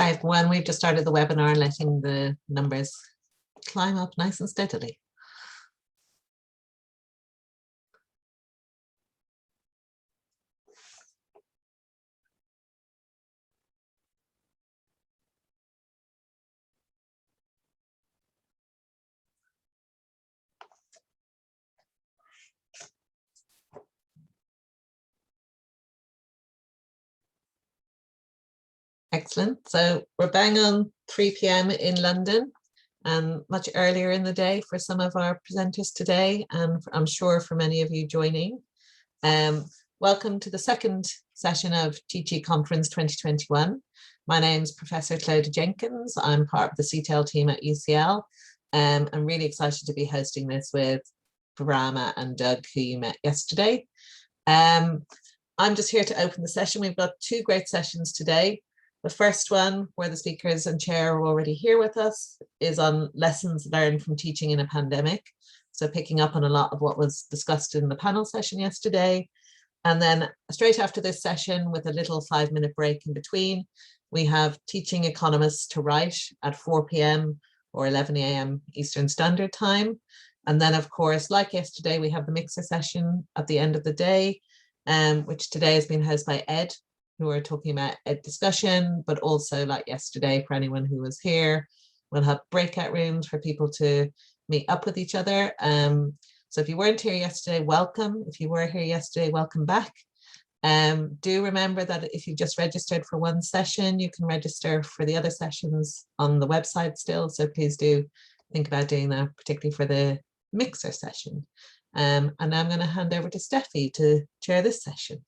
Hi everyone, we've just started the webinar, letting the numbers climb up nice and steadily. Excellent. So we're bang on 3 p.m. in London and much earlier in the day for some of our presenters today, and I'm sure for many of you joining. Welcome to the second session of TG Conference 2021. My name is Professor Clodagh Jenkins. I'm part of the CTEL team at UCL. I'm really excited to be hosting this with Brahma and Doug, who you met yesterday. I'm just here to open the session. We've got two great sessions today. The first one, where the speakers and chair are already here with us, is on lessons learned from teaching in a pandemic. So picking up on a lot of what was discussed in the panel session yesterday. And then straight after this session, with a little 5-minute break in between, we have Teaching Economists to Write at 4 p.m. or 11 a.m. Eastern Standard Time. And then, of course, like yesterday, we have the mixer session at the end of the day, which today has been hosted by Ed, who are talking about ed discussion, but also, like yesterday, for anyone who was here, we'll have breakout rooms for people to meet up with each other. So if you weren't here yesterday, welcome. If you were here yesterday, welcome back. Do remember that if you just registered for one session, you can register for the other sessions on the website still. So please do think about doing that, particularly for the mixer session. And now I'm going to hand over to Steffi to chair this session.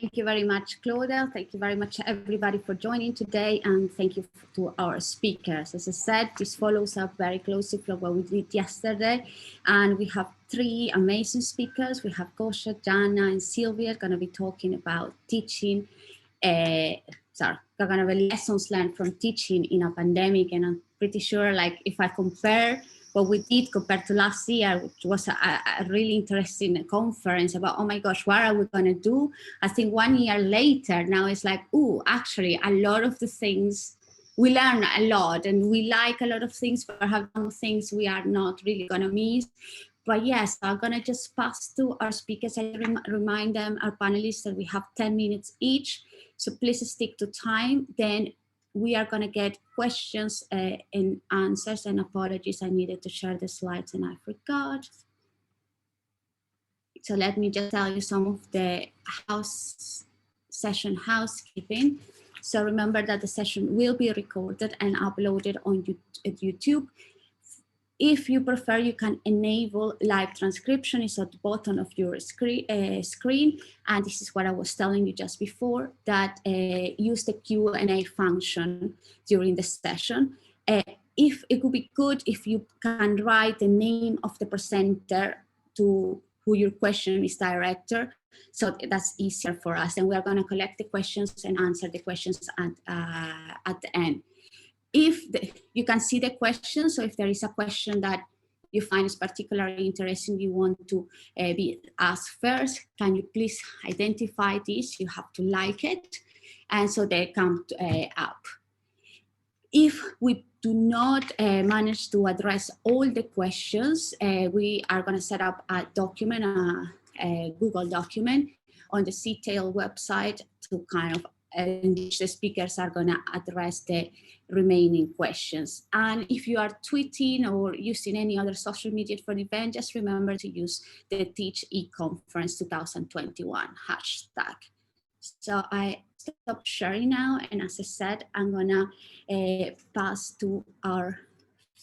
Thank you very much, Clodagh. Thank you very much, everybody, for joining today. And thank you to our speakers. As I said, this follows up very closely from what we did yesterday. And we have three amazing speakers. We have Gosia, Jana, and Sylvia going to be talking about teaching. They're going to be lessons learned from teaching in a pandemic. And I'm pretty sure, like, if I compare what we did compared to last year, which was a really interesting conference about, oh my gosh, what are we going to do? I think 1 year later, now it's like, oh, actually, a lot of the things, we learn a lot and we like a lot of things, but have some things we are not really going to miss. But yes, I'm going to just pass to our speakers. I remind them, our panelists, that we have 10 minutes each. So please stick to time. Then we are going to get questions and answers, and apologies, I needed to share the slides and I forgot. So let me just tell you some of the session housekeeping. So remember that the session will be recorded and uploaded on YouTube. If you prefer, you can enable live transcription. It's at the bottom of your screen. And this is what I was telling you just before, that use the Q&A function during the session. If it would be good if you can write the name of the presenter to who your question is directed, so that's easier for us. And we are going to collect the questions and answer the questions at the end. If you can see the question, so if there is a question that you find is particularly interesting, you want to be asked first, can you please identify this? You have to like it, and so they come up. If we do not manage to address all the questions, we are going to set up a document, a Google document on the CTEL website to kind of in which the speakers are going to address the remaining questions. And if you are tweeting or using any other social media for the event, just remember to use the Teach eConference 2021 hashtag. So I stop sharing now, and as I said, I'm gonna pass to our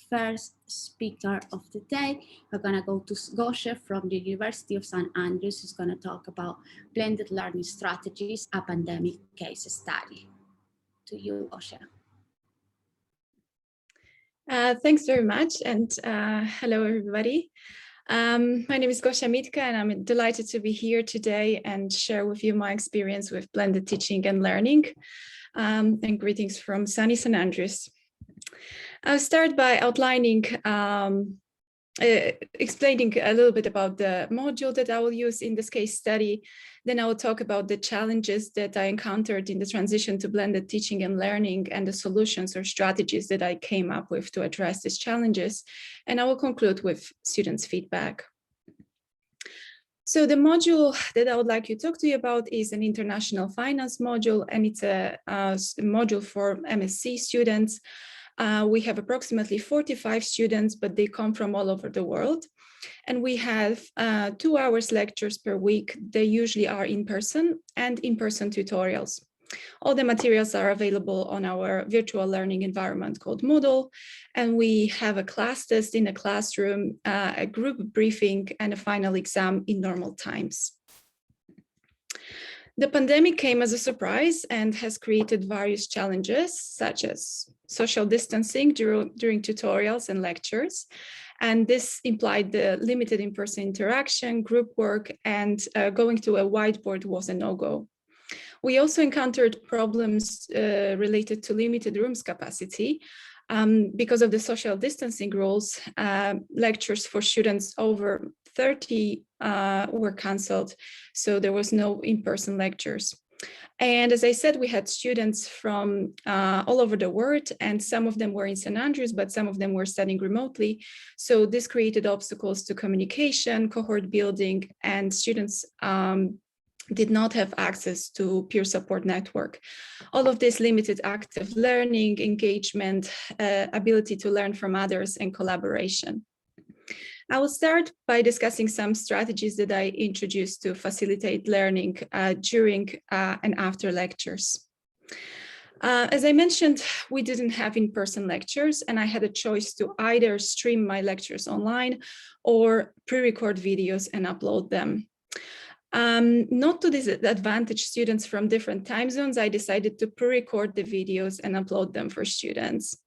first speaker of the day. We're gonna go to Gosia from the University of St. Andrews, who's gonna talk about blended learning strategies, a pandemic case study. To you, Gosia. Thanks very much, and hello everybody. My name is Gosia Mitka, and I'm delighted to be here today and share with you my experience with blended teaching and learning. And greetings from sunny St. Andrews. I'll start by outlining explaining a little bit about the module that I will use in this case study. Then I will talk about the challenges that I encountered in the transition to blended teaching and learning and the solutions or strategies that I came up with to address these challenges. And I will conclude with students' feedback. So the module that I would like to talk to you about is an international finance module, and it's a module for MSc students. We have approximately 45 students, but they come from all over the world. And we have 2 hours lectures per week. They usually are in person and in-person tutorials. All the materials are available on our virtual learning environment called Moodle. And we have a class test in a classroom, a group briefing, and a final exam in normal times. The pandemic came as a surprise and has created various challenges, such as social distancing during tutorials and lectures. And this implied the limited in-person interaction, group work, and going to a whiteboard was a no-go. We also encountered problems related to limited rooms capacity. Because of the social distancing rules, lectures for students over 30 were cancelled, so there was no in-person lectures. And as I said, we had students from all over the world, and some of them were in St. Andrews, but some of them were studying remotely. So this created obstacles to communication, cohort building, and students did not have access to peer support network. All of this limited active learning, engagement, ability to learn from others, and collaboration. I will start by discussing some strategies that I introduced to facilitate learning during and after lectures. As I mentioned, we didn't have in-person lectures, and I had a choice to either stream my lectures online or pre-record videos and upload them. Not to disadvantage students from different time zones, I decided to pre-record the videos and upload them for students.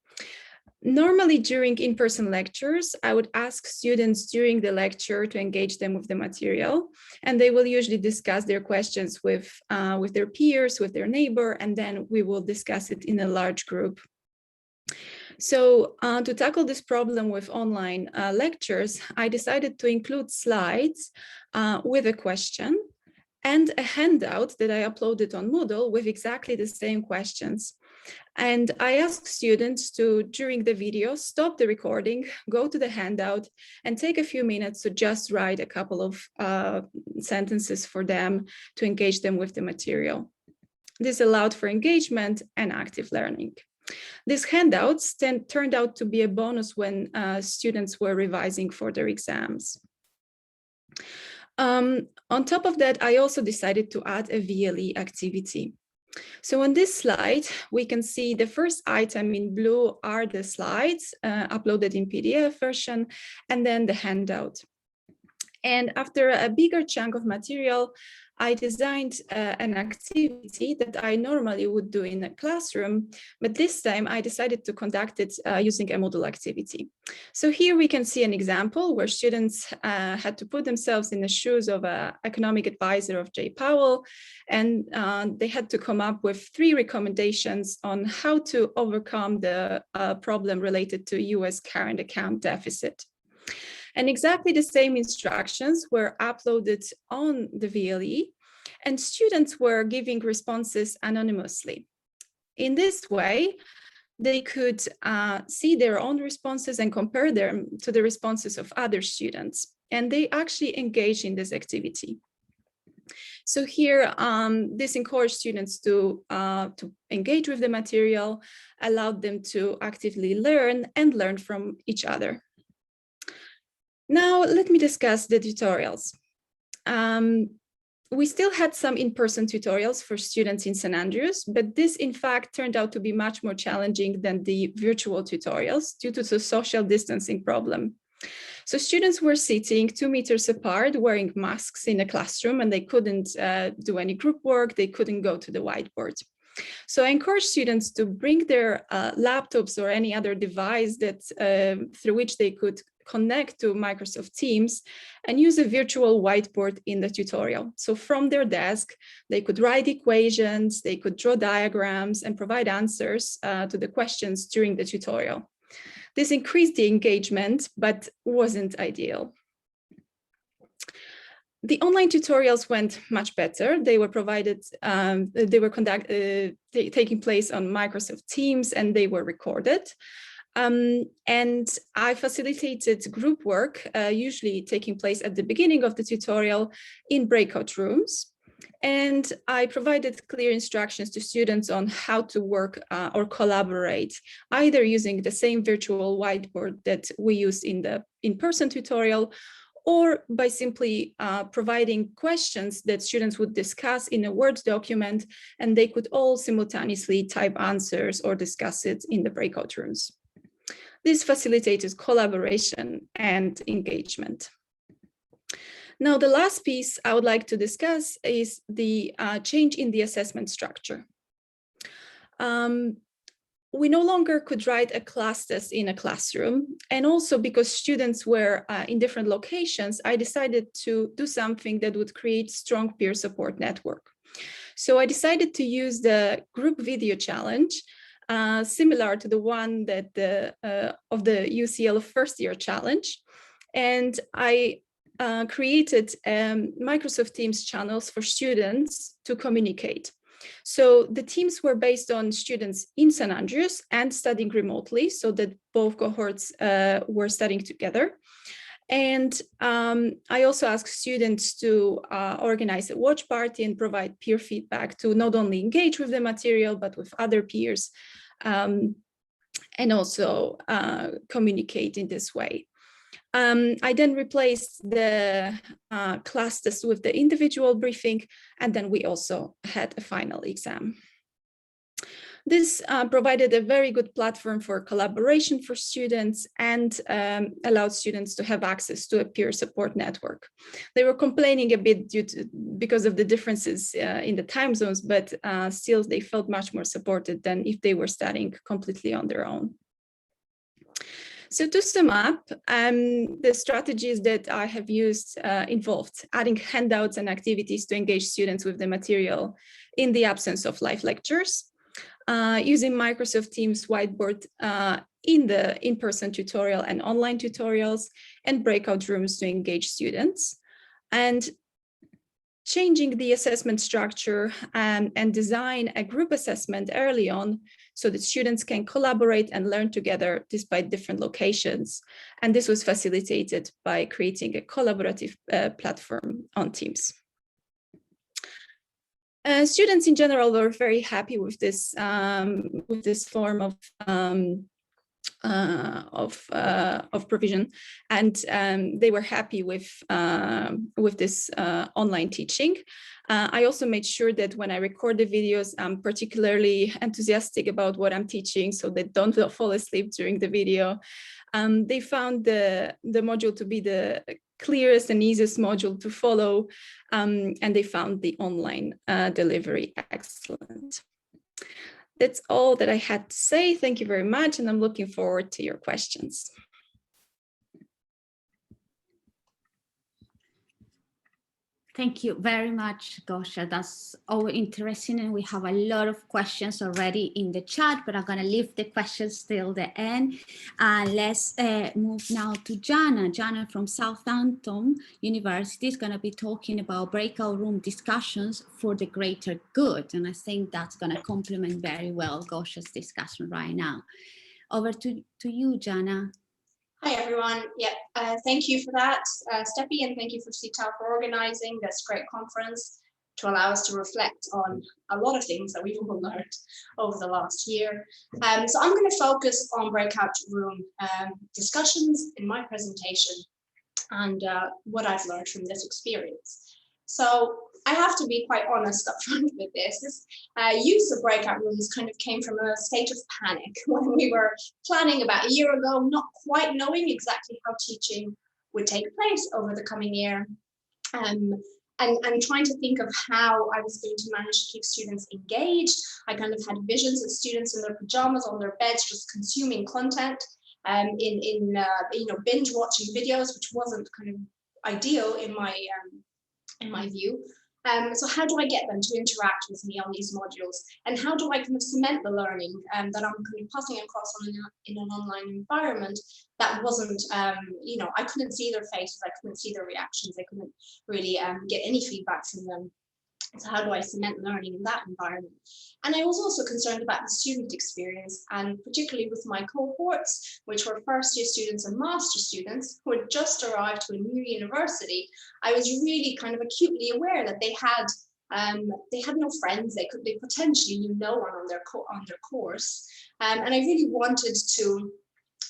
Normally during in-person lectures, I would ask students during the lecture to engage them with the material, and they will usually discuss their questions with their peers, with their neighbor, and then we will discuss it in a large group. So to tackle this problem with online lectures, I decided to include slides with a question and a handout that I uploaded on Moodle with exactly the same questions. And I asked students to, during the video, stop the recording, go to the handout, and take a few minutes to just write a couple of sentences for them to engage them with the material. This allowed for engagement and active learning. These handouts turned out to be a bonus when students were revising for their exams. On top of that, I also decided to add a VLE activity. So on this slide, we can see the first item in blue are the slides uploaded in PDF version, and then the handout. And after a bigger chunk of material, I designed an activity that I normally would do in a classroom, but this time I decided to conduct it using a Moodle activity. So here we can see an example where students had to put themselves in the shoes of an economic advisor of Jay Powell, and they had to come up with 3 recommendations on how to overcome the problem related to US current account deficit. And exactly the same instructions were uploaded on the VLE, and students were giving responses anonymously. In this way, they could see their own responses and compare them to the responses of other students, and they actually engage in this activity. So here, this encouraged students to engage with the material, allowed them to actively learn and learn from each other. Now, let me discuss the tutorials. We still had some in-person tutorials for students in St. Andrews, but this in fact turned out to be much more challenging than the virtual tutorials due to the social distancing problem. So students were sitting 2 meters apart, wearing masks in a classroom, and they couldn't do any group work, they couldn't go to the whiteboard. So I encourage students to bring their laptops or any other device that through which they could connect to Microsoft Teams and use a virtual whiteboard in the tutorial. So from their desk, they could write equations, they could draw diagrams and provide answers to the questions during the tutorial. This increased the engagement, but wasn't ideal. The online tutorials went much better. They were provided, taking place on Microsoft Teams, and they were recorded. And I facilitated group work, usually taking place at the beginning of the tutorial in breakout rooms. And I provided clear instructions to students on how to work or collaborate, either using the same virtual whiteboard that we used in the in-person tutorial, or by simply providing questions that students would discuss in a Word document, and they could all simultaneously type answers or discuss it in the breakout rooms. This facilitated collaboration and engagement. Now, the last piece I would like to discuss is the change in the assessment structure. We no longer could write a class test in a classroom. And also because students were in different locations, I decided to do something that would create strong peer support network. So I decided to use the group video challenge, similar to the one that of the UCL first year challenge. And I created Microsoft Teams channels for students to communicate. So the teams were based on students in St. Andrews and studying remotely, so that both cohorts were studying together. And I also asked students to organize a watch party and provide peer feedback to not only engage with the material, but with other peers, and also communicate in this way. I then replaced the class test with the individual briefing, and then we also had a final exam. This provided a very good platform for collaboration for students and allowed students to have access to a peer support network. They were complaining a bit because of the differences in the time zones, but still they felt much more supported than if they were studying completely on their own. So to sum up, the strategies that I have used involved adding handouts and activities to engage students with the material in the absence of live lectures, using Microsoft Teams Whiteboard in the in-person tutorial and online tutorials, and breakout rooms to engage students, and changing the assessment structure and design a group assessment early on so that students can collaborate and learn together despite different locations. And this was facilitated by creating a collaborative platform on Teams. Students in general were very happy with this form of provision, and they were happy with this online teaching. I also made sure that when I record the videos, I'm particularly enthusiastic about what I'm teaching, so they don't fall asleep during the video. They found the module to be the clearest and easiest module to follow, and they found the online delivery excellent. That's all that I had to say. Thank you very much, and I'm looking forward to your questions. Thank you very much, Gosia. That's all interesting, and we have a lot of questions already in the chat, but I'm going to leave the questions till the end. Let's move now to Jana. Jana from Southampton University is going to be talking about breakout room discussions for the greater good, and I think that's going to complement very well Gosia's discussion right now. Over to you, Jana. Hi, everyone. Yeah, thank you for that, Steffi, and thank you for CTAL for organizing this great conference to allow us to reflect on a lot of things that we've all learned over the last year. So I'm going to focus on breakout room discussions in my presentation and what I've learned from this experience. So I have to be quite honest up front with this. This use of breakout rooms kind of came from a state of panic when we were planning about a year ago, not quite knowing exactly how teaching would take place over the coming year, and trying to think of how I was going to manage to keep students engaged. I kind of had visions of students in their pajamas on their beds, just consuming content, binge watching videos, which wasn't kind of ideal in my view. So how do I get them to interact with me on these modules? And how do I kind of cement the learning that I'm kind of passing across in an online environment that wasn't, you know, I couldn't see their faces, I couldn't see their reactions, I couldn't really get any feedback from them. So how do I cement learning in that environment? And I was also concerned about the student experience, and particularly with my cohorts, which were first year students and master students who had just arrived to a new university. I was really kind of acutely aware that they had no friends, they potentially knew no one on their course, and I really wanted to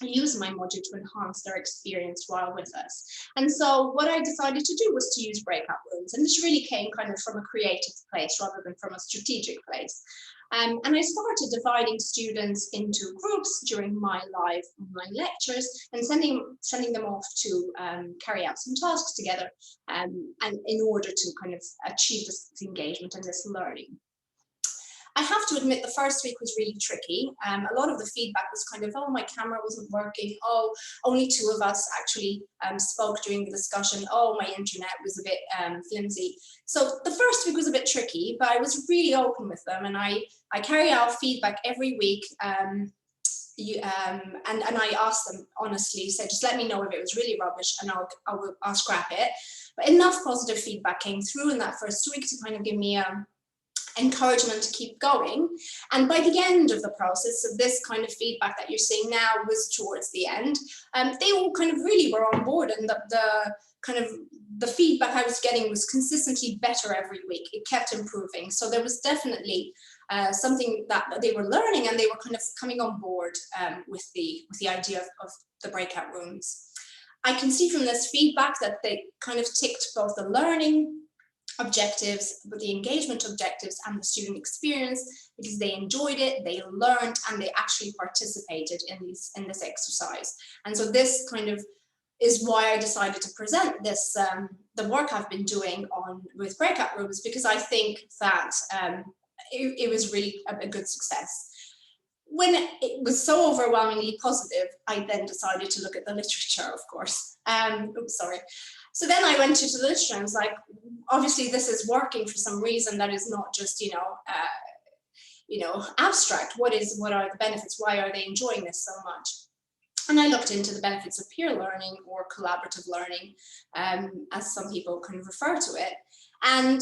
use my module to enhance their experience while with us. And so what I decided to do was to use breakout rooms. And this really came kind of from a creative place rather than from a strategic place. And I started dividing students into groups during my live online lectures and sending them off to carry out some tasks together, and in order to kind of achieve this engagement and this learning. I have to admit the first week was really tricky. A lot of the feedback was kind of, oh, my camera wasn't working. Oh, only 2 of us actually spoke during the discussion. Oh, my internet was a bit flimsy. So the first week was a bit tricky, but I was really open with them, and I carry out feedback every week. And I asked them honestly, said, just let me know if it was really rubbish and I'll scrap it. But enough positive feedback came through in that first week to kind of give me encouragement to keep going. And by the end of the process, so this kind of feedback that you're seeing now was towards the end, they all kind of really were on board, and the feedback I was getting was consistently better every week. It kept improving. So there was definitely something that they were learning, and they were kind of coming on board with the idea of the breakout rooms. I can see from this feedback that they kind of ticked both the learning objectives, but the engagement objectives and the student experience, because they enjoyed it, they learned, and they actually participated in this exercise. And so this kind of is why I decided to present this, the work I've been doing with breakout rooms, because I think that it was really a good success. When it was so overwhelmingly positive, I then decided to look at the literature, of course. So then I went to the literature and was like, obviously this is working for some reason that is not just, abstract. What are the benefits? Why are they enjoying this so much? And I looked into the benefits of peer learning, or collaborative learning, as some people kind of refer to it. And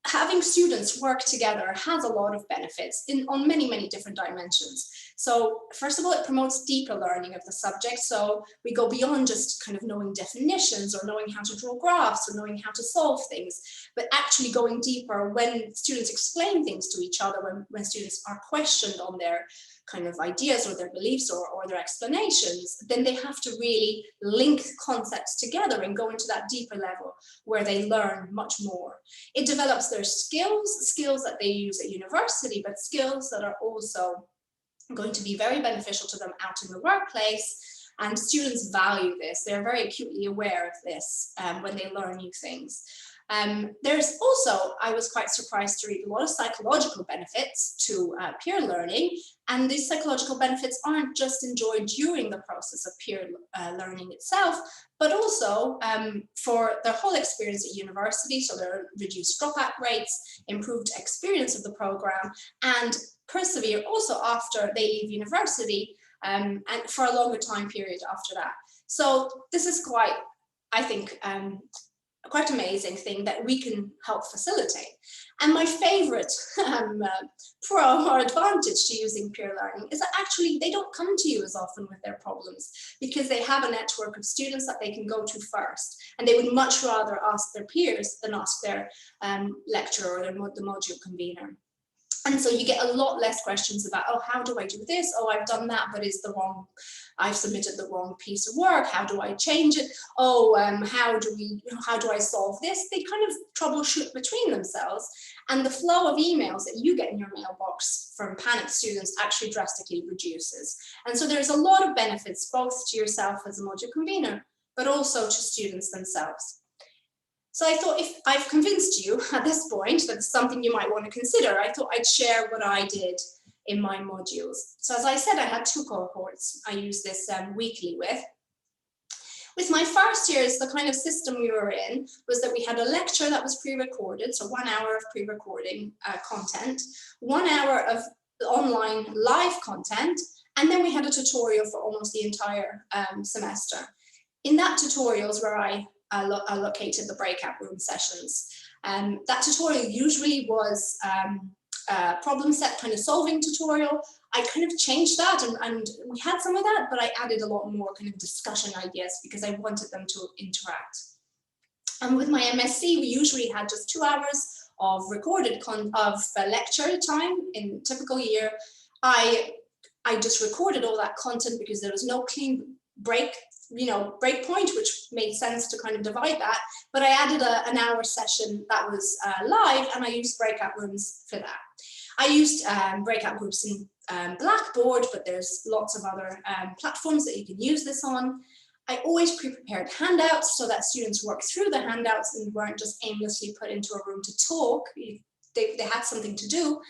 having students work together has a lot of benefits on many, many different dimensions. So first of all, it promotes deeper learning of the subject. So we go beyond just kind of knowing definitions or knowing how to draw graphs or knowing how to solve things, but actually going deeper when students explain things to each other, when students are questioned on their kind of ideas or their beliefs or their explanations, then they have to really link concepts together and go into that deeper level where they learn much more. It develops their skills that they use at university, but skills that are also going to be very beneficial to them out in the workplace. And students value this. They're very acutely aware of this when they learn new things. There's also, I was quite surprised to read, a lot of psychological benefits to peer learning. And these psychological benefits aren't just enjoyed during the process of peer learning itself, but also for their whole experience at university. So there are reduced dropout rates, improved experience of the program, and persevere also after they leave university and for a longer time period after that. So this is quite, I think, quite amazing thing that we can help facilitate. And my favorite pro or advantage to using peer learning is that actually they don't come to you as often with their problems, because they have a network of students that they can go to first, and they would much rather ask their peers than ask their lecturer or the module convener. And so you get a lot less questions about, oh, how do I do this? Oh, I've done that, but I've submitted the wrong piece of work. How do I change it? Oh, how do I solve this? They kind of troubleshoot between themselves. And the flow of emails that you get in your mailbox from panicked students actually drastically reduces. And so there's a lot of benefits, both to yourself as a module convener, but also to students themselves. So I thought, if I've convinced you at this point that it's something you might want to consider, I thought I'd share what I did in my modules. So as I said, I had 2 cohorts I used this weekly with With my first years, the kind of system we were in was that we had a lecture that was pre-recorded, so 1 hour of pre-recording content, 1 hour of online live content, and then we had a tutorial for almost the entire semester. In that tutorials where I allocated the breakout room sessions. That tutorial usually was a problem set kind of solving tutorial. I kind of changed that and we had some of that, but I added a lot more kind of discussion ideas because I wanted them to interact. And with my MSc, we usually had just 2 hours of recorded lecture time in typical year. I just recorded all that content because there was no clean break point, which made sense to kind of divide that. But I added an hour session that was live, and I used breakout rooms for that. I used breakout groups in Blackboard, but there's lots of other platforms that you can use this on. I always pre-prepared handouts so that students worked through the handouts and weren't just aimlessly put into a room to talk. They had something to do.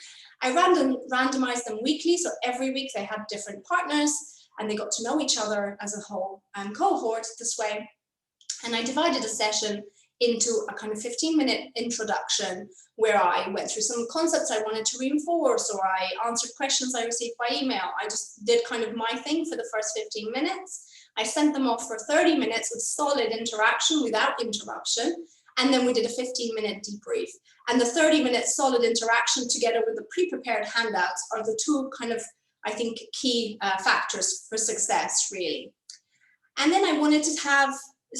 I randomized them weekly, so every week they had different partners and they got to know each other as a whole cohort this way. And I divided a session into a kind of 15-minute introduction where I went through some concepts I wanted to reinforce, or I answered questions I received by email. I just did kind of my thing for the first 15 minutes. I sent them off for 30 minutes with solid interaction without interruption. And then we did a 15-minute debrief. And the 30-minute solid interaction together with the pre-prepared handouts are the two kind of, I think, key factors for success, really. And then I wanted to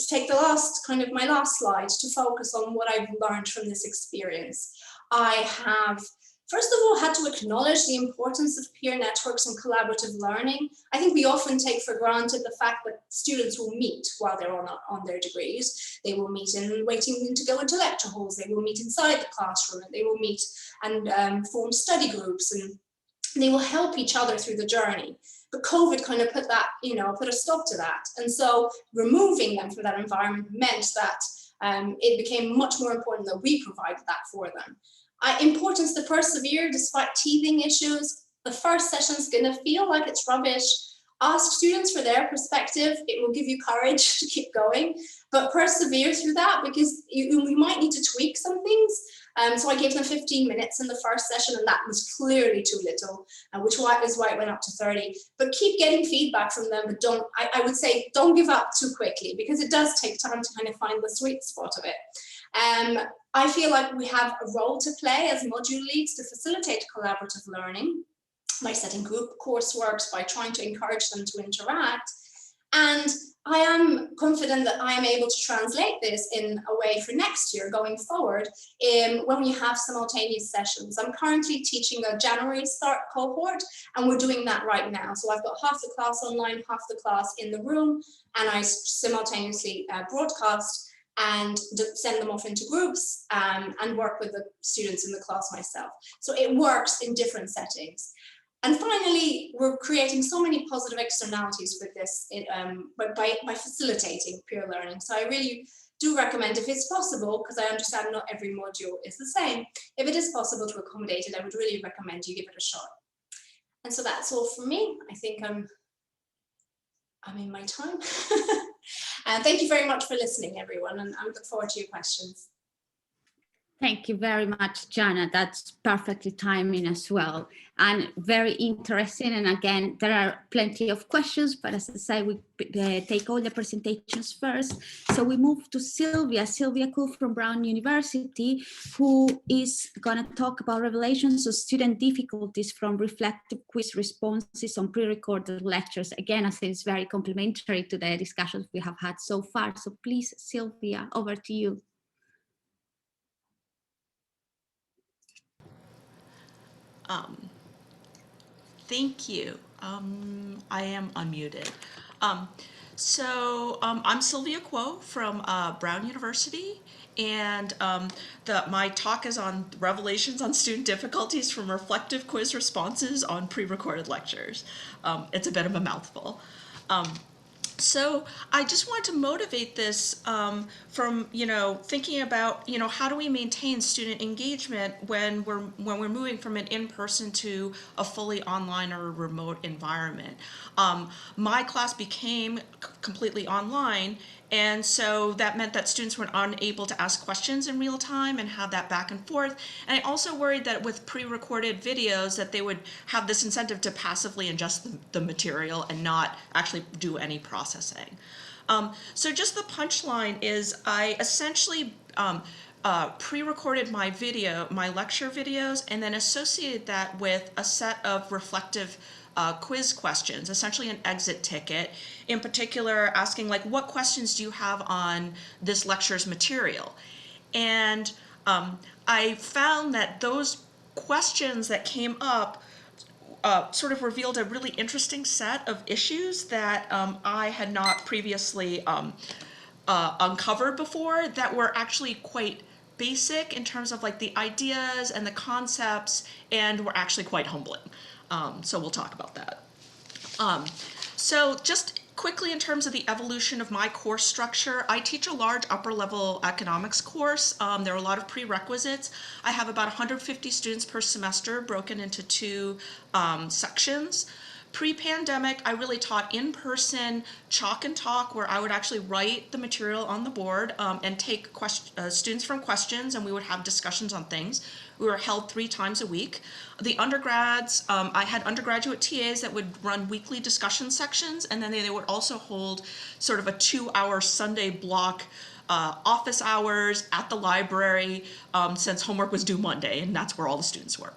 take the my last slide to focus on what I've learned from this experience. I have, first of all, had to acknowledge the importance of peer networks and collaborative learning. I think we often take for granted the fact that students will meet while they're on their degrees. They will meet in waiting to go into lecture halls. They will meet inside the classroom. And they will meet and form study groups, and they will help each other through the journey. But COVID kind of put a stop to that. And so removing them from that environment meant that it became much more important that we provided that for them. Importance to persevere despite teething issues. The first session is going to feel like it's rubbish. Ask students for their perspective. It will give you courage to keep going, but persevere through that because we might need to tweak some things. So I gave them 15 minutes in the first session, and that was clearly too little, which is why it went up to 30. But keep getting feedback from them, but I would say don't give up too quickly because it does take time to kind of find the sweet spot of it. I feel like we have a role to play as module leads to facilitate collaborative learning by setting group courseworks, by trying to encourage them to interact. And I am confident that I am able to translate this in a way for next year going forward when we have simultaneous sessions. I'm currently teaching a January start cohort, and we're doing that right now. So I've got half the class online, half the class in the room, and I simultaneously broadcast and send them off into groups and work with the students in the class myself. So it works in different settings. And finally, we're creating so many positive externalities with this by facilitating peer learning. So I really do recommend, if it's possible, because I understand not every module is the same, if it is possible to accommodate it, I would really recommend you give it a shot. And so that's all from me. I think I'm in my time. And thank you very much for listening, everyone, and I look forward to your questions. Thank you very much, Jana. That's perfectly timing as well, and very interesting. And again, there are plenty of questions, but as I say, we take all the presentations first. So we move to Sylvia Cook from Brown University, who is going to talk about revelations of student difficulties from reflective quiz responses on pre-recorded lectures. Again, I think it's very complementary to the discussions we have had so far. So please, Sylvia, over to you. Thank you. I am unmuted. I'm Sylvia Kuo from Brown University, and my talk is on revelations on student difficulties from reflective quiz responses on pre-recorded lectures. It's a bit of a mouthful. So I just want to motivate this from thinking about how do we maintain student engagement when we're moving from an in-person to a fully online or a remote environment. My class became completely online, And so that meant that students were unable to ask questions in real time and have that back and forth. And I also worried that with pre-recorded videos that they would have this incentive to passively ingest the material and not actually do any processing. So just the punchline is I essentially pre-recorded my lecture videos, and then associated that with a set of reflective quiz questions, essentially an exit ticket, in particular asking like, what questions do you have on this lecture's material? And I found that those questions that came up sort of revealed a really interesting set of issues that I had not previously uncovered before, that were actually quite basic in terms of like the ideas and the concepts, and were actually quite humbling. So we'll talk about that. So just quickly in terms of the evolution of my course structure, I teach a large upper level economics course. There are a lot of prerequisites. I have about 150 students per semester broken into 2 sections. Pre-pandemic, I really taught in person chalk and talk, where I would actually write the material on the board and take students from questions, and we would have discussions on things. We were held 3 times a week. The undergrads, I had undergraduate TAs that would run weekly discussion sections, and then they would also hold sort of a 2-hour Sunday block office hours at the library, since homework was due Monday, and that's where all the students were.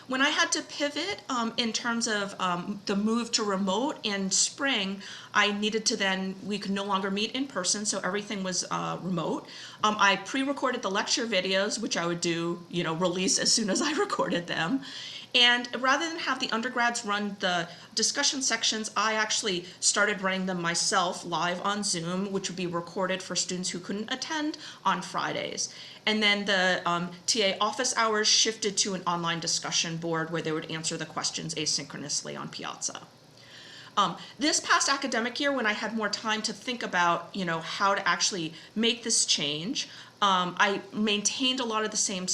When I had to pivot in terms of the move to remote in spring, I needed to we could no longer meet in person, so everything was remote. I pre-recorded the lecture videos, which I would do, release as soon as I recorded them. And rather than have the undergrads run the discussion sections, I actually started running them myself live on Zoom, which would be recorded for students who couldn't attend on Fridays. And then the TA office hours shifted to an online discussion board where they would answer the questions asynchronously on Piazza. This past academic year, when I had more time to think about, how to actually make this change, I maintained a lot of the same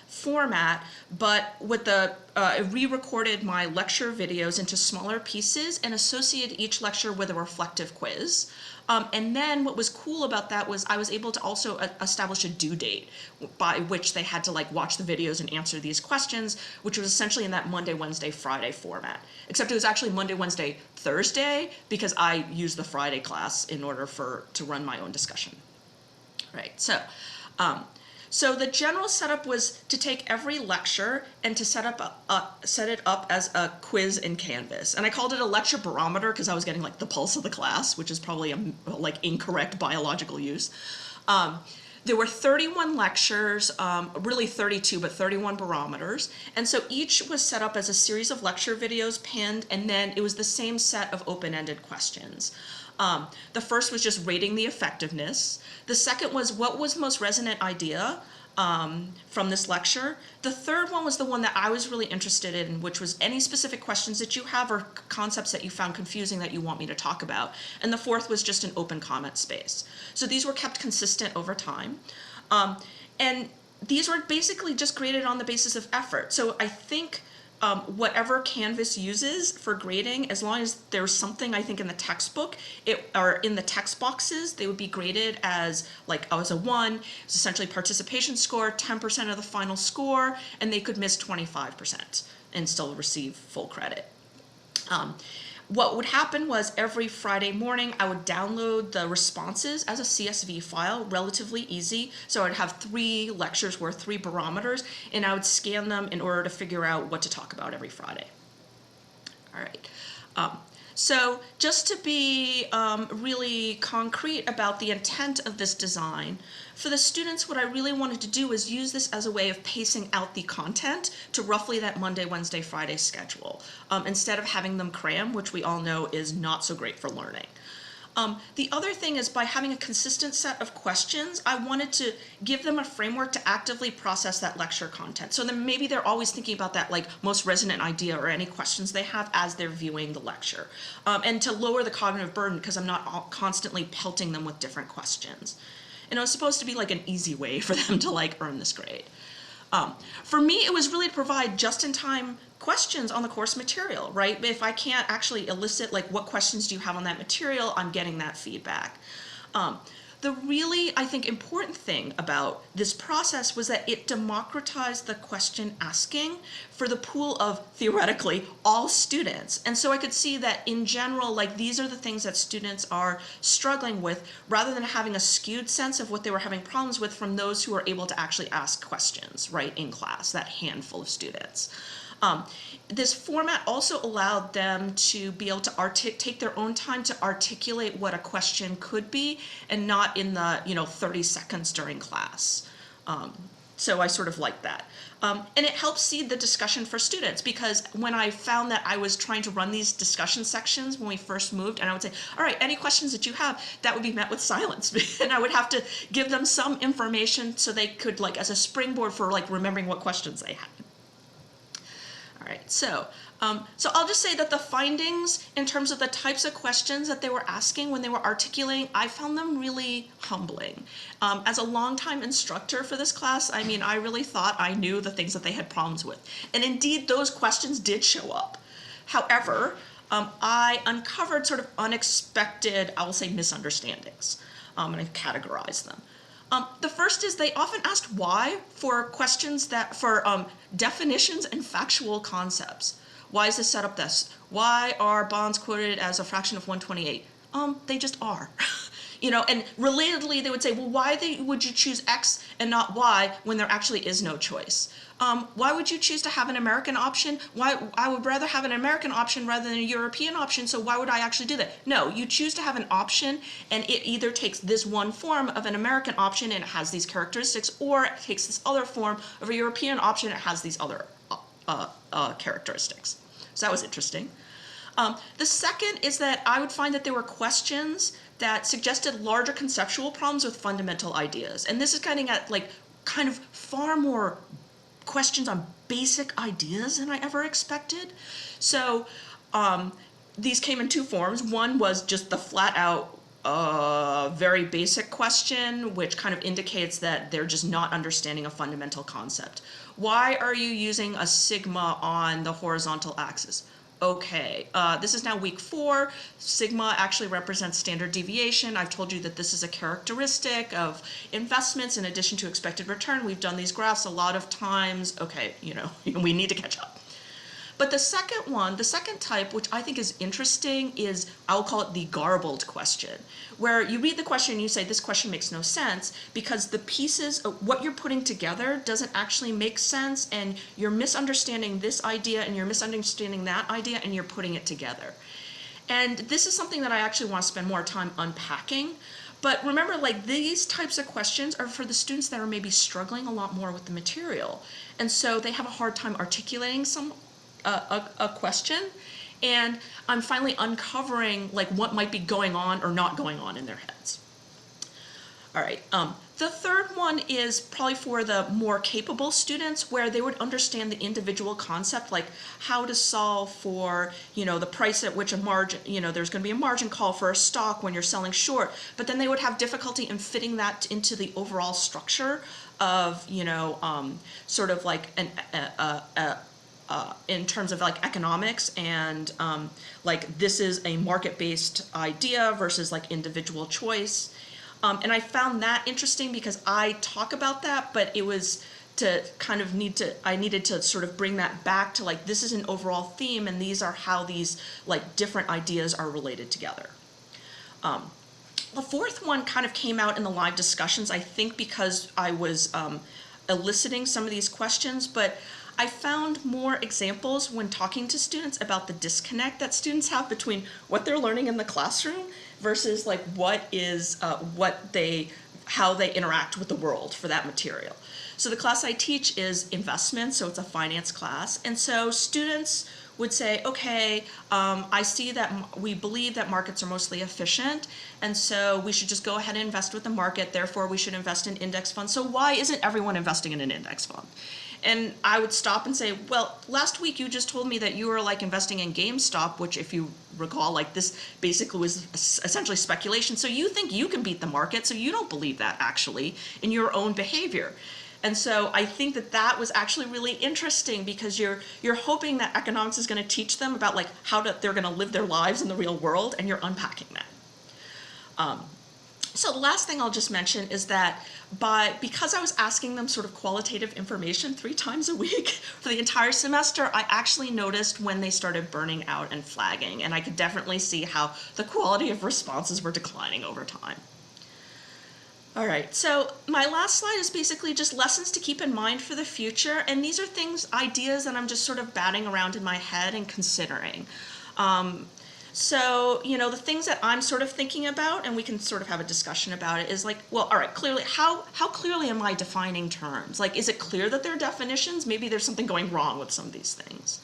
format, but with I re-recorded my lecture videos into smaller pieces and associated each lecture with a reflective quiz. And then what was cool about that was I was able to also establish a due date by which they had to watch the videos and answer these questions, which was essentially in that Monday, Wednesday, Friday format. Except it was actually Monday, Wednesday, Thursday, because I used the Friday class in order to run my own discussion. Right, so the general setup was to take every lecture and to set it up as a quiz in Canvas. And I called it a lecture barometer because I was getting the pulse of the class, which is probably a incorrect biological use. There were 31 lectures, really 32, but 31 barometers. And so each was set up as a series of lecture videos pinned, and then it was the same set of open-ended questions. The first was just rating the effectiveness. The second was what was the most resonant idea from this lecture. The third one was the one that I was really interested in, which was any specific questions that you have or concepts that you found confusing that you want me to talk about. And the fourth was just an open comment space. So these were kept consistent over time. And these were basically just graded on the basis of effort. So I think whatever Canvas uses for grading, as long as there's something, I think, in the textbook, or in the text boxes, they would be graded as as a 1. It's essentially participation score, 10% of the final score, and they could miss 25% and still receive full credit. What would happen was every Friday morning, I would download the responses as a CSV file, relatively easy. So I'd have 3 lectures worth, 3 barometers, and I would scan them in order to figure out what to talk about every Friday. All right. So just to be really concrete about the intent of this design, for the students, what I really wanted to do is use this as a way of pacing out the content to roughly that Monday, Wednesday, Friday schedule, instead of having them cram, which we all know is not so great for learning. The other thing is, by having a consistent set of questions, I wanted to give them a framework to actively process that lecture content. So then maybe they're always thinking about that most resonant idea or any questions they have as they're viewing the lecture. And to lower the cognitive burden, because I'm not constantly pelting them with different questions. And it was supposed to be an easy way for them to earn this grade. For me, it was really to provide just-in-time questions on the course material, right? If I can't actually elicit like what questions do you have on that material, I'm getting that feedback. The really, I think, important thing about this process was that it democratized the question asking for the pool of, theoretically, all students. And so I could see that in general, like these are the things that students are struggling with, rather than having a skewed sense of what they were having problems with from those who are able to actually ask questions, right, in class, that handful of students. This format also allowed them to be able to take their own time to articulate what a question could be, and not in the 30 seconds during class. So I sort of like that. And it helps seed the discussion for students, because when I found that I was trying to run these discussion sections when we first moved, and I would say, all right, any questions that you have, that would be met with silence. And I would have to give them some information so they could, like, as a springboard for like remembering what questions they had. All right, so I'll just say that the findings in terms of the types of questions that they were asking when they were articulating, I found them really humbling. As a longtime instructor for this class, I mean, I really thought I knew the things that they had problems with. And indeed, those questions did show up. However, I uncovered sort of unexpected, I will say, misunderstandings, and I categorized them. The first is they often asked why for questions for definitions and factual concepts. Why is this set up this? Why are bonds quoted as a fraction of 1/28? They just are. And relatedly, they would say, well, why would you choose X and not Y when there actually is no choice? Why would you choose to have an American option? Why I would rather have an American option rather than a European option, so why would I actually do that? No, you choose to have an option, and it either takes this one form of an American option and it has these characteristics, or it takes this other form of a European option and it has these other characteristics. So that was interesting. The second is that I would find that there were questions that suggested larger conceptual problems with fundamental ideas. And this is getting at kind of far more questions on basic ideas than I ever expected. So these came in two forms. One was just the flat out very basic question, which kind of indicates that they're just not understanding a fundamental concept. Why are you using a sigma on the horizontal axis? Okay, this is now week 4. Sigma actually represents standard deviation. I've told you that this is a characteristic of investments in addition to expected return. We've done these graphs a lot of times. Okay, we need to catch up. But the second type, which I think is interesting, is, I'll call it the garbled question, where you read the question and you say, this question makes no sense, because the pieces of what you're putting together doesn't actually make sense, and you're misunderstanding this idea and you're misunderstanding that idea, and you're putting it together. And this is something that I actually want to spend more time unpacking. But remember, these types of questions are for the students that are maybe struggling a lot more with the material. And so they have a hard time articulating a question, and I'm finally uncovering what might be going on or not going on in their heads. All right, the third one is probably for the more capable students, where they would understand the individual concept, like how to solve for, the price at which a margin, there's going to be a margin call for a stock when you're selling short, but then they would have difficulty in fitting that into the overall structure of, sort of like in terms of economics, and this is a market-based idea versus individual choice. And I found that interesting because I talk about that, but it was to kind of I needed to sort of bring that back to this is an overall theme, and these are how these different ideas are related together. The fourth one kind of came out in the live discussions, I think because I was eliciting some of these questions, but I found more examples when talking to students about the disconnect that students have between what they're learning in the classroom versus how they interact with the world for that material. So the class I teach is investment, so it's a finance class. And so students would say, okay, I see that we believe that markets are mostly efficient, and so we should just go ahead and invest with the market, therefore we should invest in index funds. So why isn't everyone investing in an index fund? And I would stop and say, well, last week you just told me that you were investing in GameStop, which if you recall, this basically was essentially speculation. So you think you can beat the market, so you don't believe that actually in your own behavior. And so I think that that was actually really interesting because you're hoping that economics is going to teach them about like how they're going to live their lives in the real world, and you're unpacking that. So the last thing I'll just mention is that because I was asking them sort of qualitative information 3 times a week for the entire semester, I actually noticed when they started burning out and flagging, and I could definitely see how the quality of responses were declining over time. All right, so my last slide is basically just lessons to keep in mind for the future, and these are ideas that I'm just sort of batting around in my head and considering. So, you know, the things that I'm sort of thinking about, and we can sort of have a discussion about it, is like, well, all right, clearly, how clearly am I defining terms? Like, is it clear that they're definitions? Maybe there's something going wrong with some of these things.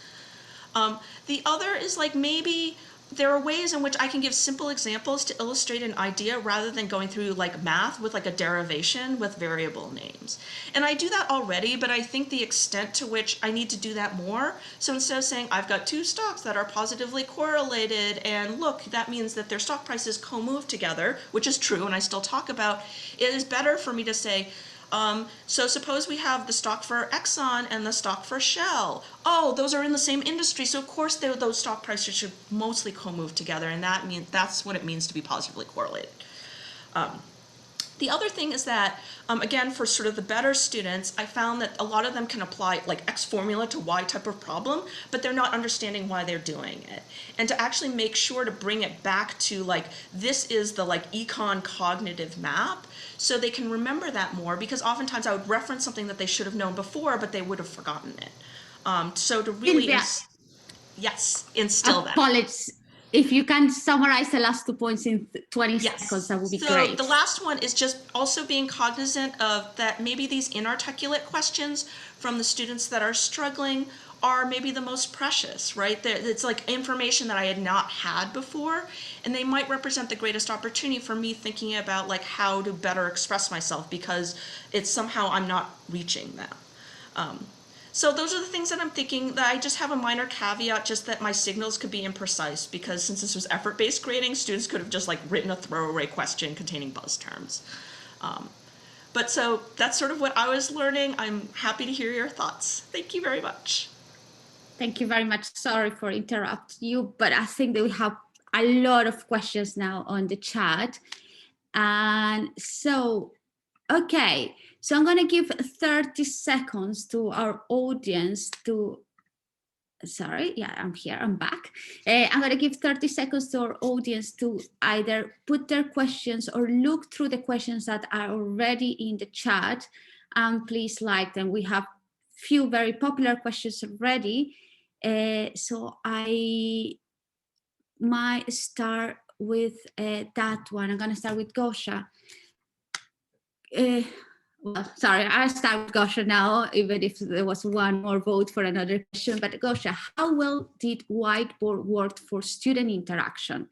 The other is like, maybe there are ways in which I can give simple examples to illustrate an idea rather than going through like math with like a derivation with variable names. And I do that already, but I think the extent to which I need to do that more. So instead of saying I've got 2 stocks that are positively correlated and look, that means that their stock prices co-move together, which is true and I still talk about, it is better for me to say, so suppose we have the stock for Exxon and the stock for Shell. Oh, those are in the same industry, so of course those stock prices should mostly co-move together, and that's what it means to be positively correlated. The other thing is that, again, for sort of the better students, I found that a lot of them can apply like X formula to Y type of problem, but they're not understanding why they're doing it. And to actually make sure to bring it back to like, this is the like econ cognitive map, so they can remember that more, because oftentimes I would reference something that they should have known before, but they would have forgotten it. So to really, instill that. Apologies. If you can summarize the last 2 points in 20 seconds, that would be great. So the last one is just also being cognizant of that maybe these inarticulate questions from the students that are struggling are maybe the most precious, right? It's like information that I had not had before, and they might represent the greatest opportunity for me thinking about like how to better express myself, because it's somehow I'm not reaching them. So those are the things that I'm thinking, that I just have a minor caveat, just that my signals could be imprecise, because since this was effort-based grading, students could have just like written a throwaway question containing buzz terms. But so that's sort of what I was learning. I'm happy to hear your thoughts. Thank you very much. Thank you very much. Sorry for interrupting you, but I think that we have a lot of questions now on the chat. And so, okay, so I'm going to give 30 seconds to our audience to, sorry, yeah, I'm here, I'm back. I'm going to give 30 seconds to our audience to either put their questions or look through the questions that are already in the chat, and please like them. We have few very popular questions already. So I might start with that one. I'm going to start with Gosia. Well, sorry, I'll start with Gosia now, even if there was one more vote for another question. But Gosia, how well did Whiteboard work for student interaction?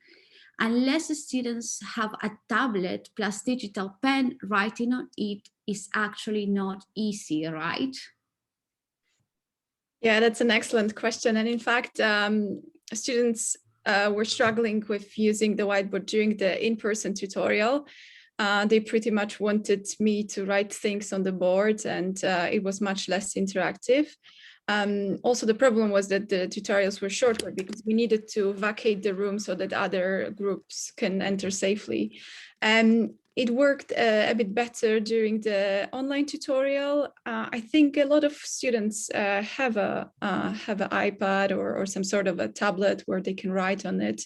Unless the students have a tablet plus digital pen, writing on it is actually not easy, right? Yeah, that's an excellent question. And in fact, students were struggling with using the whiteboard during the in-person tutorial. They pretty much wanted me to write things on the board, and it was much less interactive. Also, the problem was that the tutorials were shorter because we needed to vacate the room so that other groups can enter safely. It worked a bit better during the online tutorial. I think a lot of students have an iPad or some sort of a tablet where they can write on it.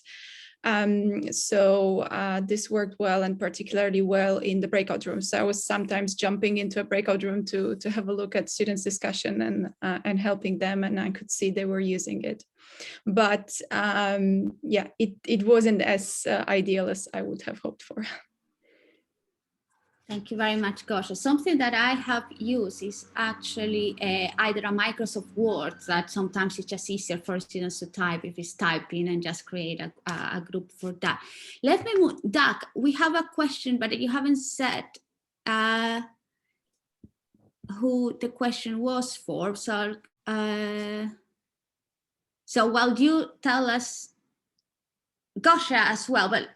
So this worked well, and particularly well in the breakout rooms. So I was sometimes jumping into a breakout room to have a look at students' discussion and helping them, and I could see they were using it. But yeah, it wasn't as ideal as I would have hoped for. Thank you very much, Gosia. Something that I have used is actually either a Microsoft Word, that sometimes it's just easier for students to type if it's typing, and just create a group for that. Let me move, Doug, we have a question, but you haven't said who the question was for. So, so while you tell us, Gosia as well, but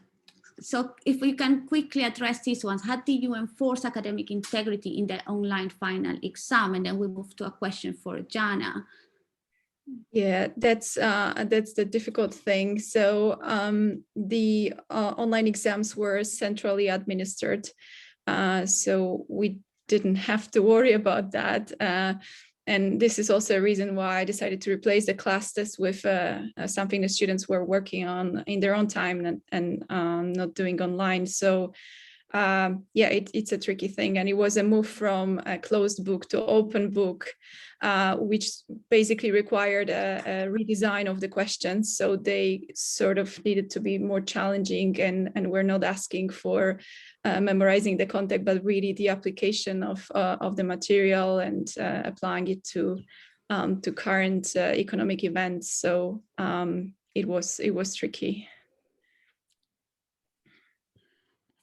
So if we can quickly address these ones, how did you enforce academic integrity in the online final exam? And then we move to a question for Jana. Yeah, that's the difficult thing. So the online exams were centrally administered, so we didn't have to worry about that. And this is also a reason why I decided to replace the class test with something the students were working on in their own time and not doing online. So yeah, it's a tricky thing. And it was a move from a closed book to open book, which basically required a redesign of the questions. So they sort of needed to be more challenging, and we're not asking for memorizing the content, but really the application of the material and applying it to current economic events. So it was tricky.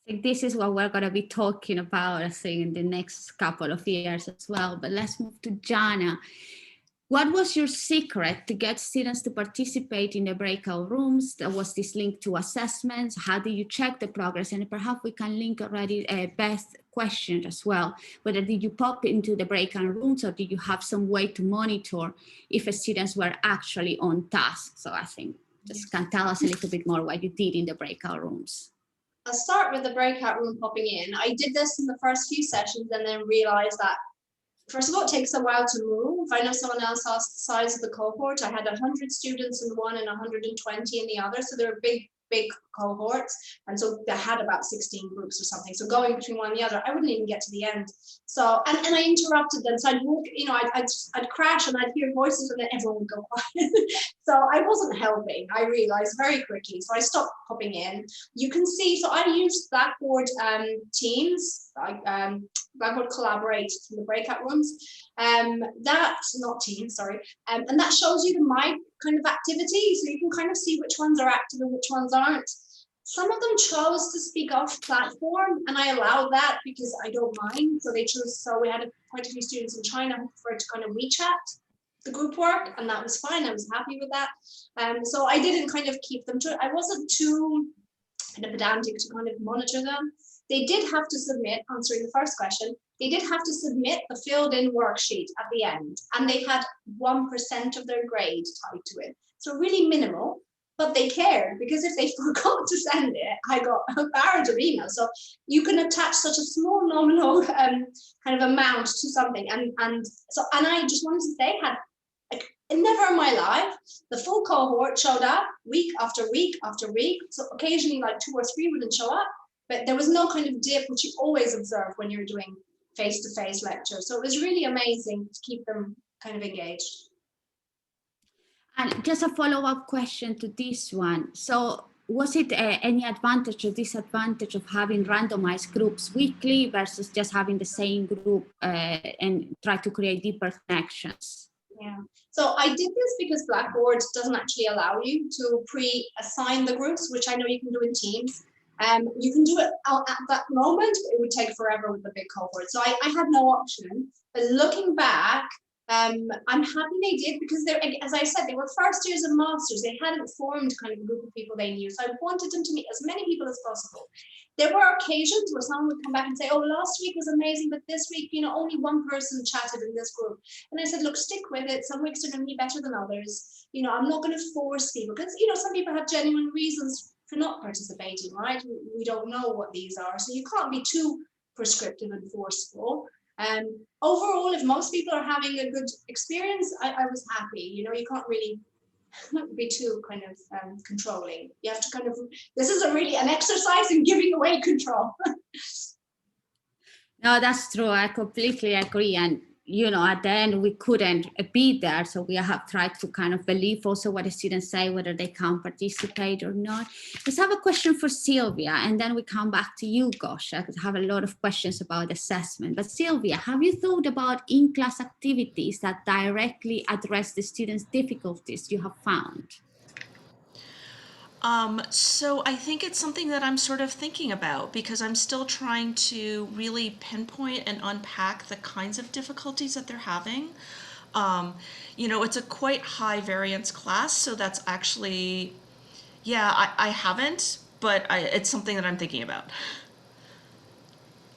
I think this is what we're going to be talking about, I think, in the next couple of years as well. But let's move to Jana. What was your secret to get students to participate in the breakout rooms? There was this link to assessments. How do you check the progress? And perhaps we can link already Beth's question as well. Whether did you pop into the breakout rooms, or did you have some way to monitor if students were actually on task? So I think just can tell us a little bit more what you did in the breakout rooms. I'll start with the breakout room popping in. I did this in the first few sessions and then realized that, first of all, it takes a while to move. I know someone else asked the size of the cohort. I had 100 students in one and 120 in the other. So they're big cohorts. And so they had about 16 groups or something. So going between one and the other, I wouldn't even get to the end. So, and I interrupted them. So I'd walk, you know, I'd crash and I'd hear voices and then everyone would go quiet. So I wasn't helping, I realized very quickly. So I stopped popping in. You can see, so I used Blackboard Teams, Blackboard Collaborate from the breakout rooms. That's not Teams, sorry. And that shows you the My kind of activity. So you can kind of see which ones are active and which ones aren't. Some of them chose to speak off platform, and I allowed that because I don't mind. So they chose, so we had quite a few students in China who preferred to kind of WeChat the group work, and that was fine. I was happy with that. So I didn't kind of keep them to it. I wasn't too kind of pedantic to kind of monitor them. They did have to submit, answering the first question, they did have to submit the filled in worksheet at the end, and they had 1% of their grade tied to it. So really minimal, but they cared, because if they forgot to send it, I got a barrage of emails. So you can attach such a small nominal kind of amount to something. And I just wanted to say, had like never in my life, the full cohort showed up week after week after week. So occasionally like 2 or 3 wouldn't show up, but there was no kind of dip, which you always observe when you're doing face-to-face lectures. So it was really amazing to keep them kind of engaged. And just a follow-up question to this one. So was it any advantage or disadvantage of having randomized groups weekly versus just having the same group and try to create deeper connections? Yeah, so I did this because Blackboard doesn't actually allow you to pre-assign the groups, which I know you can do in Teams. You can do it at that moment, but it would take forever with the big cohort. So I had no option. But looking back, I'm happy they did, because they're, as I said, they were first years and masters. They hadn't formed kind of a group of people they knew. So I wanted them to meet as many people as possible. There were occasions where someone would come back and say, oh, last week was amazing, but this week, you know, only one person chatted in this group. And I said, look, stick with it. Some weeks are going to be better than others. You know, I'm not going to force people, because, you know, some people have genuine reasons for not participating, right? We don't know what these are. So you can't be too prescriptive and forceful. Overall, if most people are having a good experience, I was happy. You know, you can't really be too kind of controlling. You have to kind of, this is an exercise in giving away control. No, that's true. I completely agree. And, you know, at the end, we couldn't be there. So we have tried to kind of believe also what the students say, whether they can participate or not. Let's have a question for Sylvia, and then we come back to you, Gosia, because I have a lot of questions about assessment. But Sylvia, have you thought about in-class activities that directly address the students' difficulties you have found? So I think it's something that I'm sort of thinking about, because I'm still trying to really pinpoint and unpack the kinds of difficulties that they're having. You know, it's a quite high variance class, so that's actually, yeah, I haven't but it's something that I'm thinking about.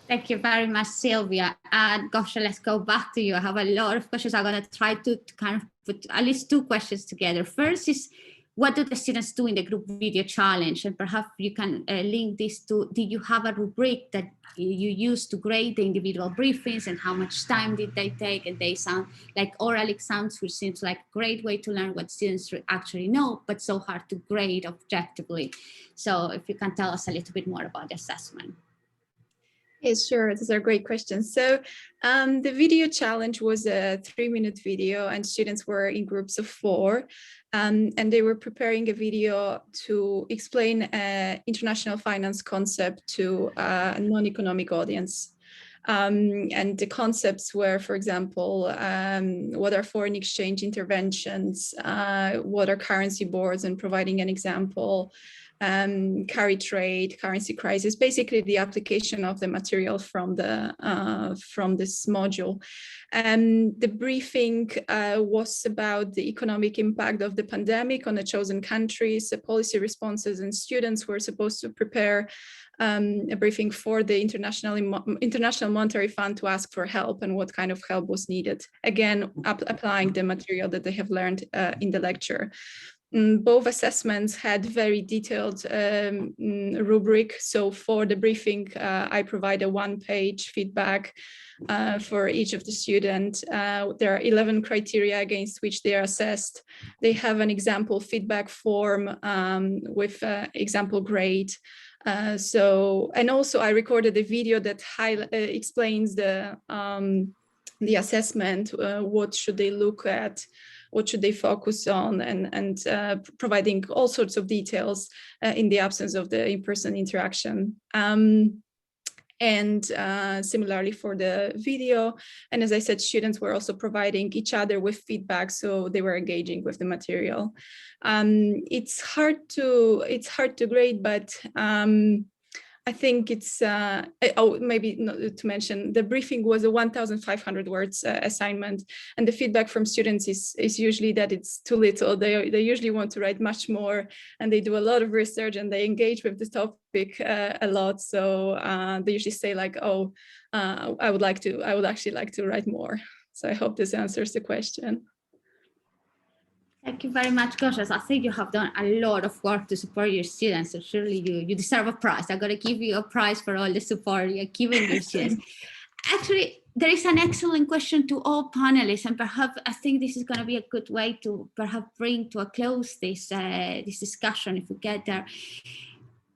Thank you very much, Sylvia. And Gosia, let's go back to you. I have a lot of questions. I'm going to try to kind of put at least two questions together. First is, what do the students do in the group video challenge? And perhaps you can link this to, did you have a rubric that you use to grade the individual briefings, and how much time did they take? And they sound like oral exams, which seems like a great way to learn what students actually know, but so hard to grade objectively. So if you can tell us a little bit more about the assessment. Yes, sure. Those are great questions. So the video challenge was a 3-minute video, and students were in groups of 4. And they were preparing a video to explain an international finance concept to a non-economic audience. And the concepts were, for example, what are foreign exchange interventions, what are currency boards, and providing an example, carry trade, currency crisis, basically the application of the material from this module. The briefing was about the economic impact of the pandemic on the chosen countries, the policy responses, and students were supposed to prepare a briefing for the International Monetary Fund to ask for help and what kind of help was needed. Again, applying the material that they have learned in the lecture. Both assessments had very detailed rubric. So for the briefing, I provide a 1-page feedback for each of the students. There are 11 criteria against which they are assessed. They have an example feedback form with example grade. And also I recorded a video that explains the assessment, what should they look at, what should they focus on, and providing all sorts of details in the absence of the in-person interaction. And similarly for the video. And as I said, students were also providing each other with feedback, so they were engaging with the material. It's hard to grade, but I think it's, maybe not to mention, the briefing was a 1,500 words assignment, and the feedback from students is usually that it's too little. They usually want to write much more, and they do a lot of research, and they engage with the topic a lot. So they usually say like, oh, I would actually like to write more. So I hope this answers the question. Thank you very much, Gosia. I think you have done a lot of work to support your students, so surely you deserve a prize. I'm going to give you a prize for all the support you're giving your students. Actually, there is an excellent question to all panelists, and perhaps I think this is going to be a good way to perhaps bring to a close this discussion if we get there.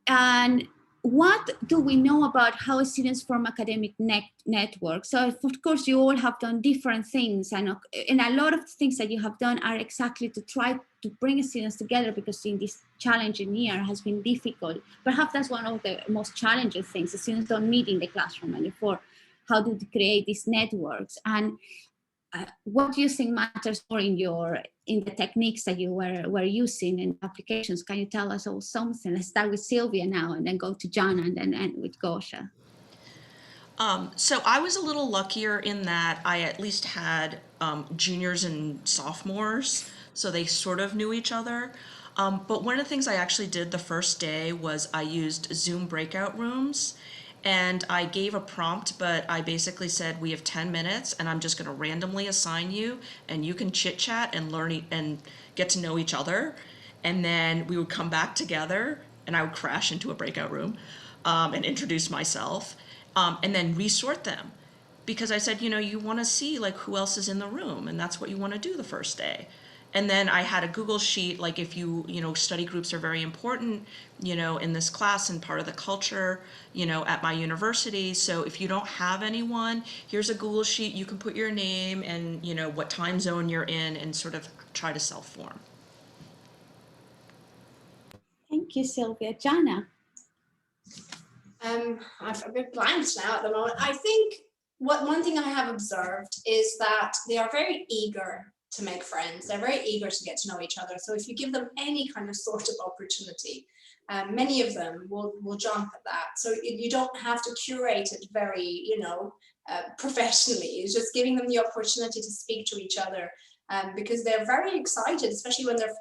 And what do we know about how students form academic networks? So of course you all have done different things, and a lot of things that you have done are exactly to try to bring students together, because in this challenging year has been difficult. Perhaps that's one of the most challenging things. The students don't meet in the classroom, and therefore how do they create these networks? And what do you think matters more in the techniques that you were using in applications? Can you tell us all something? Let's start with Sylvia now, and then go to Jana, and then end with Gosia. So I was a little luckier in that I at least had juniors and sophomores, so they sort of knew each other. But one of the things I actually did the first day was I used Zoom breakout rooms. And I gave a prompt, but I basically said, we have 10 minutes and I'm just going to randomly assign you, and you can chit chat and learn and get to know each other. And then we would come back together, and I would crash into a breakout room and introduce myself, and then resort them. Because I said, you want to see like who else is in the room, and that's what you want to do the first day. And then I had a Google sheet, like if study groups are very important, in this class and part of the culture, at my university. So if you don't have anyone, here's a Google sheet. You can put your name and, what time zone you're in, and sort of try to self-form. Thank you, Sylvia. Jana? I'm a bit blank now at the moment. I think one thing I have observed is that they are very eager to make friends. They're very eager to get to know each other. So if you give them any kind of sort of opportunity, many of them will jump at that. So you don't have to curate it very, professionally. It's just giving them the opportunity to speak to each other because they're very excited, especially when they're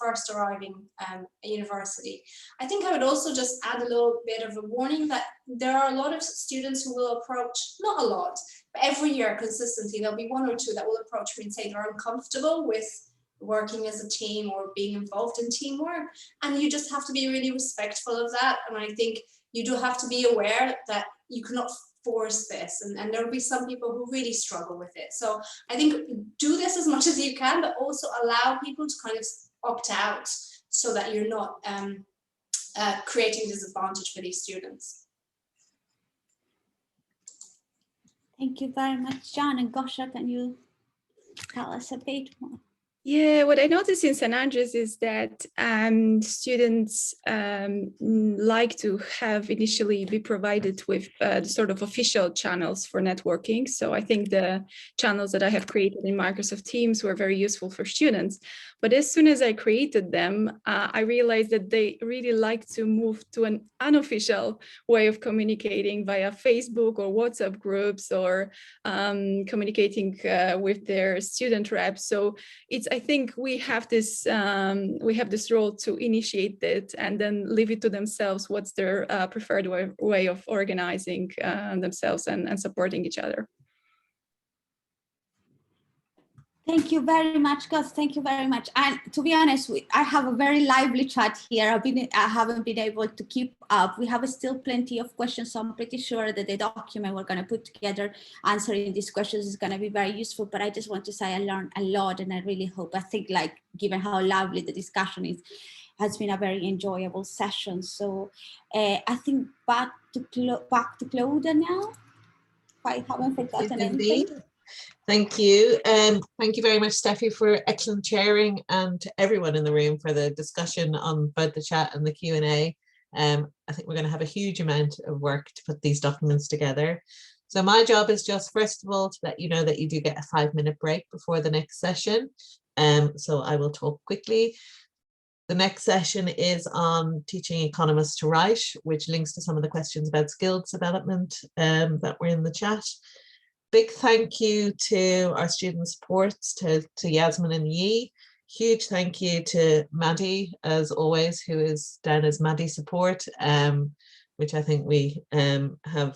first arriving at university. I think I would also just add a little bit of a warning that there are a lot of students who will approach, not a lot, but every year consistently there'll be one or two that will approach me and say they're uncomfortable with working as a team or being involved in teamwork, and you just have to be really respectful of that. And I think you do have to be aware that you cannot force this, and there'll be some people who really struggle with it. So I think do this as much as you can, but also allow people to kind of opt out so that you're not creating disadvantage for these students. Thank you very much, John. And Gosia, can you tell us a bit more? Yeah, what I noticed in St. Andrews is that students like to have initially be provided with the sort of official channels for networking. So I think the channels that I have created in Microsoft Teams were very useful for students. But as soon as I created them, I realized that they really like to move to an unofficial way of communicating via Facebook or WhatsApp groups, or communicating with their student reps. So I think we have this role to initiate it and then leave it to themselves what's their preferred way of organizing themselves and supporting each other. Thank you very much, Gus. Thank you very much. And to be honest, I have a very lively chat here. I haven't been able to keep up. We have still plenty of questions, so I'm pretty sure that the document we're going to put together answering these questions is going to be very useful. But I just want to say I learned a lot, and I really hope, I think, like, given how lively the discussion is, has been a very enjoyable session. So I think back to Claudia now, if I haven't forgotten anything. Thank you. Thank you very much, Steffi, for excellent chairing, and to everyone in the room for the discussion on both the chat and the Q&A. I think we're going to have a huge amount of work to put these documents together. So my job is just, first of all, to let you know that you do get a 5-minute break before the next session. So I will talk quickly. The next session is on teaching economists to write, which links to some of the questions about skills development that were in the chat. Big thank you to our student supports, to Yasmin and Yi. Huge thank you to Maddie, as always, who is down as Maddie support, which I think we have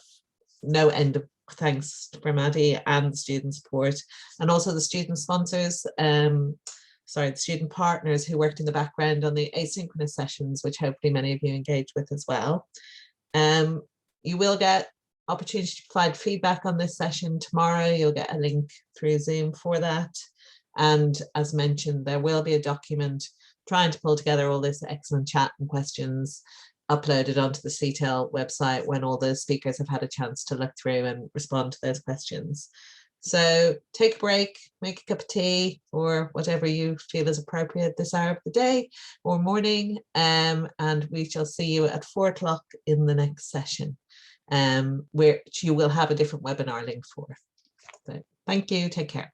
no end of thanks for Maddie and the student support, and also the student sponsors, the student partners who worked in the background on the asynchronous sessions, which hopefully many of you engaged with as well. You will get opportunity to provide feedback on this session tomorrow. You'll get a link through Zoom for that. And as mentioned, there will be a document trying to pull together all this excellent chat and questions uploaded onto the CTEL website when all the speakers have had a chance to look through and respond to those questions. So take a break, make a cup of tea, or whatever you feel is appropriate this hour of the day or morning, and we shall see you at 4 o'clock in the next session, which you will have a different webinar link for. So thank you, take care.